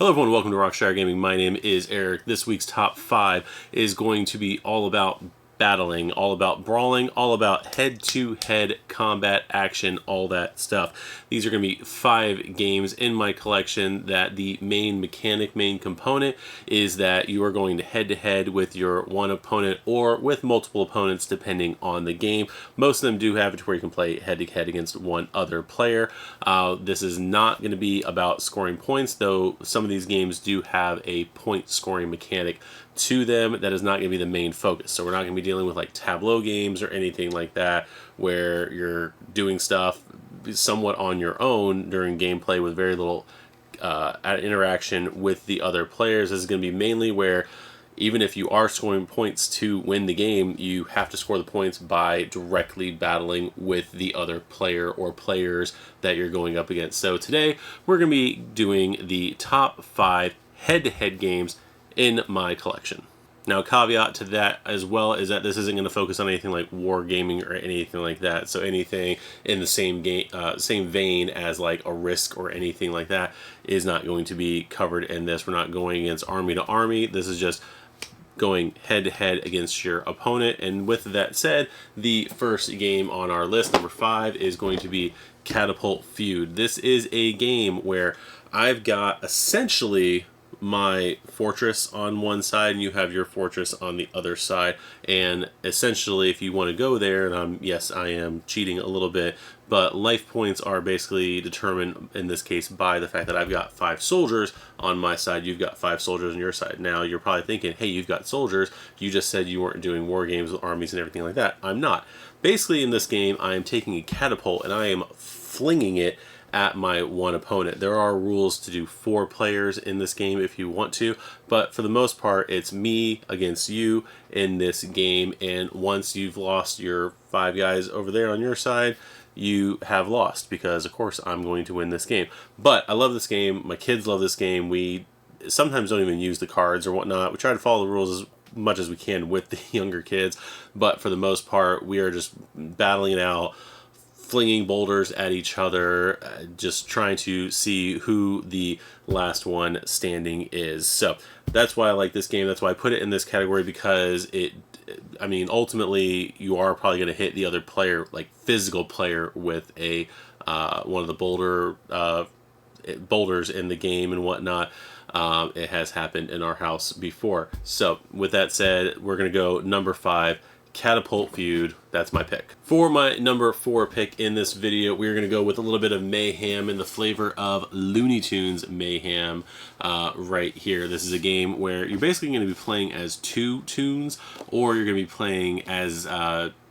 Hello everyone, welcome to RockShire Gaming. My name is Eric. This week's top 5 is going to be all about battling, all about brawling, all about head-to-head combat action, all that stuff. These are going to be 5 games in my collection that the main component is that you are going to head-to-head with your one opponent or with multiple opponents depending on the game. Most of them do have it to where you can play head-to-head against one other player. This is not going to be about scoring points, though some of these games do have a point scoring mechanic to them. That is not going to be the main focus. So we're not going to be dealing with like tableau games or anything like that where you're doing stuff somewhat on your own during gameplay with very little interaction with the other players. This is going to be mainly where even if you are scoring points to win the game, you have to score the points by directly battling with the other player or players that you're going up against. So today we're going to be doing the top 5 head-to-head games in my collection. Now, a caveat to that as well is that this isn't going to focus on anything like war gaming or anything like that. So anything in the same vein as like a Risk or anything like that is not going to be covered in this. We're not going against army to army. This is just going head-to-head against your opponent. And with that said, the first game on our list, number 5, is going to be Catapult Feud. This is a game where I've got essentially my fortress on one side and you have your fortress on the other side, and essentially if you want to go there, and yes, I am cheating a little bit, but life points are basically determined in this case by the fact that I've got 5 soldiers on my side, you've got 5 soldiers on your side. Now you're probably thinking, hey, you've got soldiers, you just said you weren't doing war games with armies and everything like that. I'm not. Basically in this game I am taking a catapult and I am flinging it at my one opponent. There are rules to do 4 players in this game if you want to, but for the most part it's me against you in this game, and once you've lost your 5 guys over there on your side, you have lost, because of course I'm going to win this game. But I love this game, my kids love this game, we sometimes don't even use the cards or whatnot. We try to follow the rules as much as we can with the younger kids, but for the most part we are just battling it out, flinging boulders at each other, just trying to see who the last one standing is. So that's why I like this game. That's why I put it in this category, because I mean, ultimately you are probably going to hit the other player, like physical player, with a one of the boulders in the game and whatnot. It has happened in our house before. So with that said, we're going to go number 5, Catapult Feud. That's my pick. For my number 4 pick in this video, we're going to go with a little bit of mayhem in the flavor of Looney Tunes mayhem right here. This is a game where you're basically going to be playing as 2 tunes, or you're going to be playing as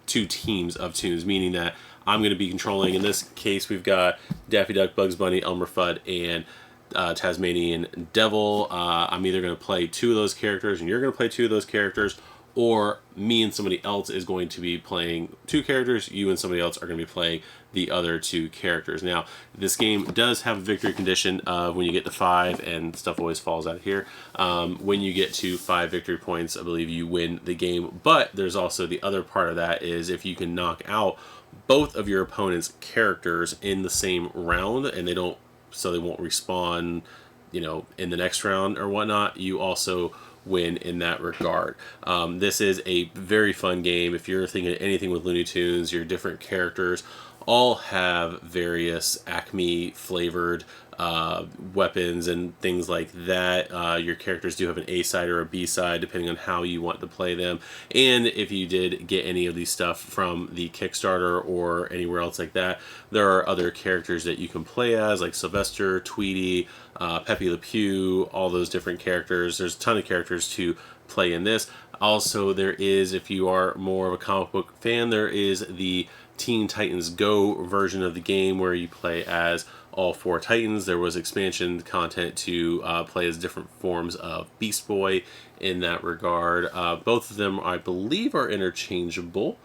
2 teams of tunes, meaning that I'm going to be controlling, in this case we've got Daffy Duck, Bugs Bunny, Elmer Fudd, and Tasmanian Devil. I'm either going to play 2 of those characters and you're going to play 2 of those characters, or me and somebody else is going to be playing 2 characters, you and somebody else are going to be playing the other 2 characters. Now, this game does have a victory condition of when you get to 5, and stuff always falls out of here. When you get to 5 victory points, I believe you win the game. But there's also the other part of that, is if you can knock out both of your opponent's characters in the same round, and they won't respawn, in the next round or whatnot, you also win in that regard. This is a very fun game. If you're thinking anything with Looney Tunes, your different characters all have various Acme flavored weapons and things like that. Your characters do have an A side or a B side depending on how you want to play them. And if you did get any of these stuff from the Kickstarter or anywhere else like that, there are other characters that you can play as, like Sylvester, Tweety, Pepe Le Pew, all those different characters. There's a ton of characters to play in this. Also, there is, if you are more of a comic book fan, there is the Teen Titans Go version of the game where you play as all 4 Titans. There was expansion content to play as different forms of Beast Boy in that regard. Both of them, I believe, are interchangeable.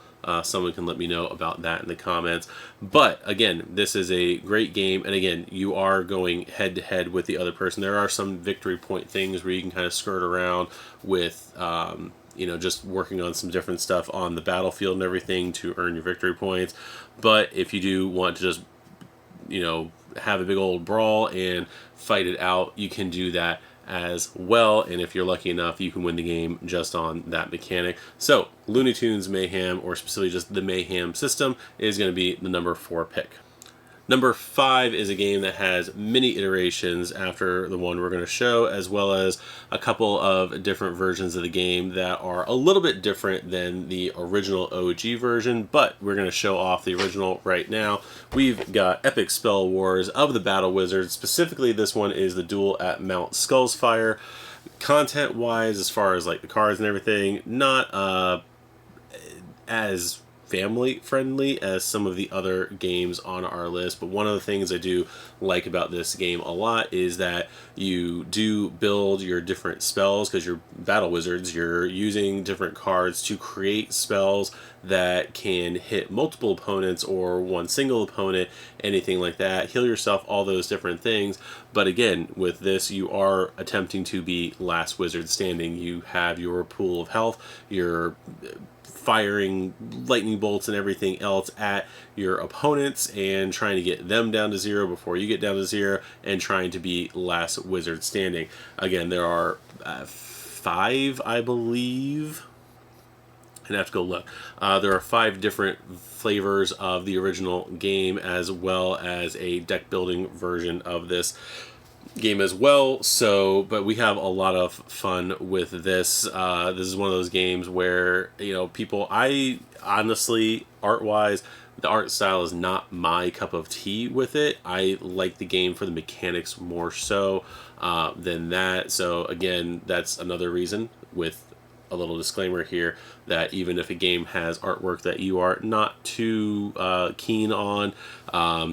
Someone can let me know about that in the comments. But again, this is a great game, and again, you are going head-to-head with the other person. There are some victory point things where you can kind of skirt around with just working on some different stuff on the battlefield and everything to earn your victory points. But if you do want to just have a big old brawl and fight it out, you can do that as well. And if you're lucky enough, you can win the game just on that mechanic. So Looney Tunes Mayhem, or specifically just the Mayhem system, is going to be the number 4 pick. Number 5 is a game that has many iterations after the one we're going to show, as well as a couple of different versions of the game that are a little bit different than the original OG version, but we're going to show off the original right now. We've got Epic Spell Wars of the Battle Wizards. Specifically, this one is the Duel at Mount Skullsfire. Content-wise, as far as like the cards and everything, not as family friendly as some of the other games on our list, but one of the things I do like about this game a lot is that you do build your different spells, because you're battle wizards, you're using different cards to create spells that can hit multiple opponents or one single opponent, anything like that, heal yourself, all those different things. But again, with this, you are attempting to be last wizard standing. You have your pool of health, your firing lightning bolts and everything else at your opponents and trying to get them down to 0 before you get down to 0, and trying to be last wizard standing. Again, there are 5, I believe. I'd have to go look. There are 5 different flavors of the original game, as well as a deck building version of this game as well. So, but we have a lot of fun with this. This is one of those games where, you know, people, I honestly, art-wise, the art style is not my cup of tea with it. I like the game for the mechanics more so than that. So again, that's another reason, with a little disclaimer here, that even if a game has artwork that you are not too keen on,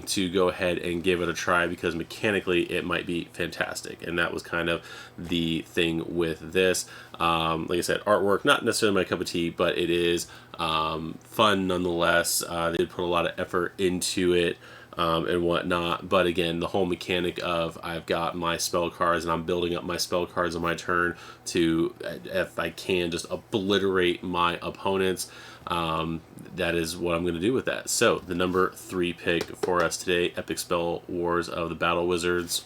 to go ahead and give it a try, because mechanically it might be fantastic. And that was kind of the thing with this. Like I said, artwork not necessarily my cup of tea, but it is fun nonetheless. They did put a lot of effort into it and whatnot. But again, the whole mechanic of I've got my spell cards and I'm building up my spell cards on my turn to, if I can, just obliterate my opponents. That is what I'm going to do with that. So the number 3 pick for us today, Epic Spell Wars of the Battle Wizards.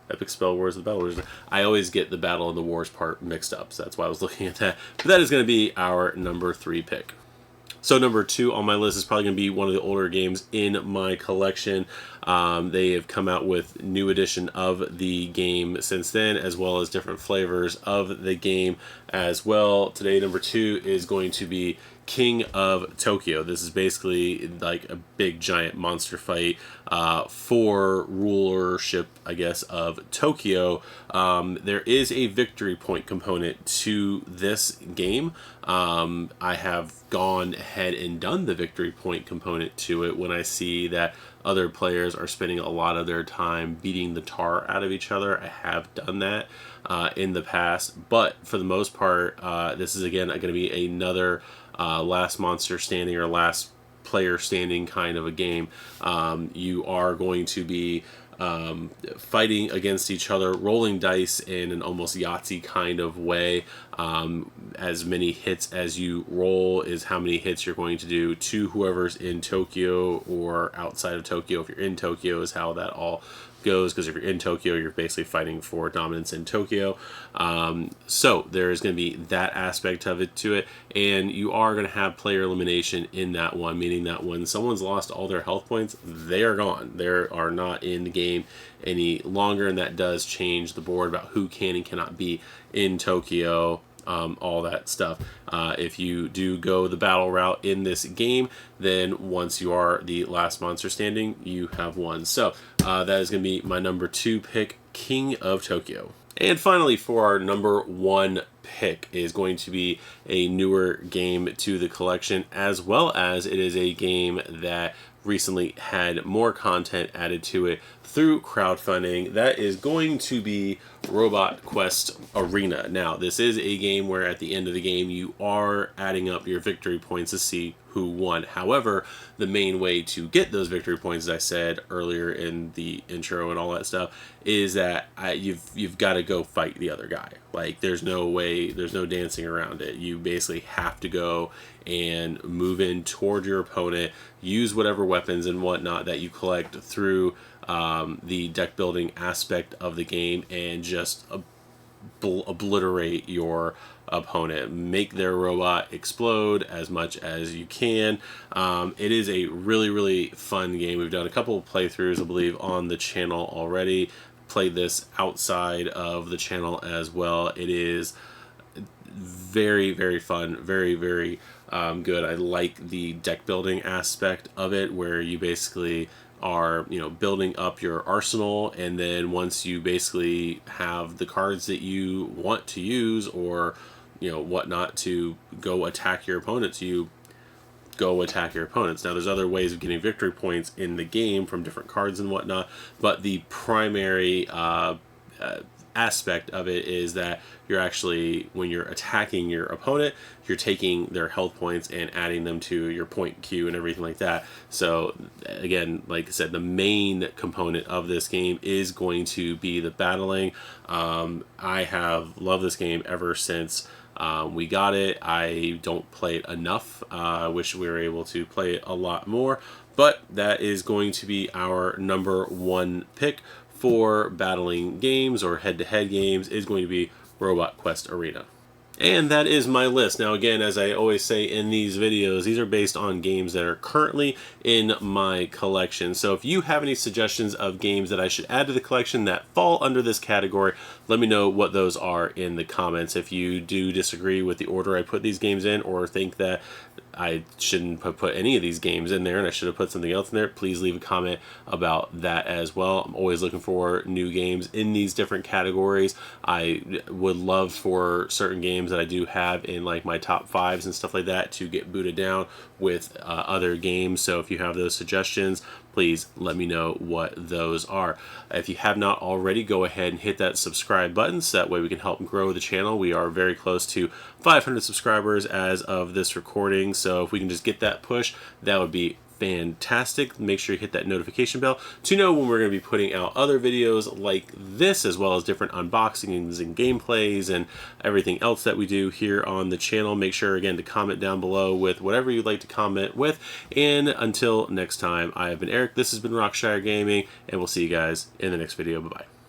Epic Spell Wars of the Battle Wizards. I always get the Battle and the Wars part mixed up, so that's why I was looking at that. But that is going to be our number 3 pick. So number 2 on my list is probably going to be one of the older games in my collection. They have come out with new edition of the game since then, as well as different flavors of the game as well. Today, number 2 is going to be King of Tokyo. This is basically like a big giant monster fight for rulership, I guess, of Tokyo. There is a victory point component to this game. I have gone ahead and done the victory point component to it when I see that other players are spending a lot of their time beating the tar out of each other. I have done that in the past, but for the most part, this is again going to be another last monster standing or last player standing kind of a game. You are going to be fighting against each other, rolling dice in an almost Yahtzee kind of way. As many hits as you roll is how many hits you're going to do to whoever's in Tokyo or outside of Tokyo. If you're in Tokyo is how that all goes, because if you're in Tokyo, you're basically fighting for dominance in Tokyo. So there is going to be that aspect of it to it, and you are going to have player elimination in that one, meaning that when someone's lost all their health points, they are gone. They are not in the game any longer, and that does change the board about who can and cannot be in Tokyo. All that stuff. If you do go the battle route in this game, then once you are the last monster standing, you have won. So that is going to be my number 2 pick, King of Tokyo. And finally, for our number 1 pick is going to be a newer game to the collection, as well as it is a game that recently had more content added to it through crowdfunding. That is going to be Robot Quest Arena. Now, this is a game where at the end of the game you are adding up your victory points to see who won. However, the main way to get those victory points, as I said earlier in the intro and all that stuff, is that you've got to go fight the other guy. Like, there's no way, there's no dancing around it. You basically have to go and move in toward your opponent, use whatever weapons and whatnot that you collect through the deck building aspect of the game, and just obliterate your opponent, make their robot explode as much as you can. It is a really fun game. We've done a couple of playthroughs, I believe, on the channel already. Played this outside of the channel as well. It is very fun, very good. I like the deck building aspect of it, where you basically are, you know, building up your arsenal, and then once you basically have the cards that you want to use, or, you know, whatnot, to go attack your opponents, you go attack your opponents. Now, there's other ways of getting victory points in the game from different cards and whatnot, but the primary aspect of it is that you're actually, when you're attacking your opponent, you're taking their health points and adding them to your point queue and everything like that. So again, like I said, the main component of this game is going to be the battling. I have loved this game ever since we got it. I don't play it enough. I wish we were able to play it a lot more, but that is going to be our #1 pick for battling games or head-to-head games, is going to be Robot Quest Arena. And that is my list. Now, again, as I always say in these videos, these are based on games that are currently in my collection. So if you have any suggestions of games that I should add to the collection that fall under this category, let me know what those are in the comments. If you do disagree with the order I put these games in, or think that I shouldn't put any of these games in there and I should have put something else in there, please leave a comment about that as well. I'm always looking for new games in these different categories. I would love for certain games that I do have in like my top 5s and stuff like that to get booted down with other games. So if you have those suggestions, please let me know what those are. If you have not already, go ahead and hit that subscribe button so that way we can help grow the channel. We are very close to 500 subscribers as of this recording, so if we can just get that push, that would be fantastic. Make sure you hit that notification bell to know when we're going to be putting out other videos like this, as well as different unboxings and gameplays and everything else that we do here on the channel. Make sure, again, to comment down below with whatever you'd like to comment with. And until next time, I have been Eric, this has been RockShire Gaming, and we'll see you guys in the next video. Bye-bye.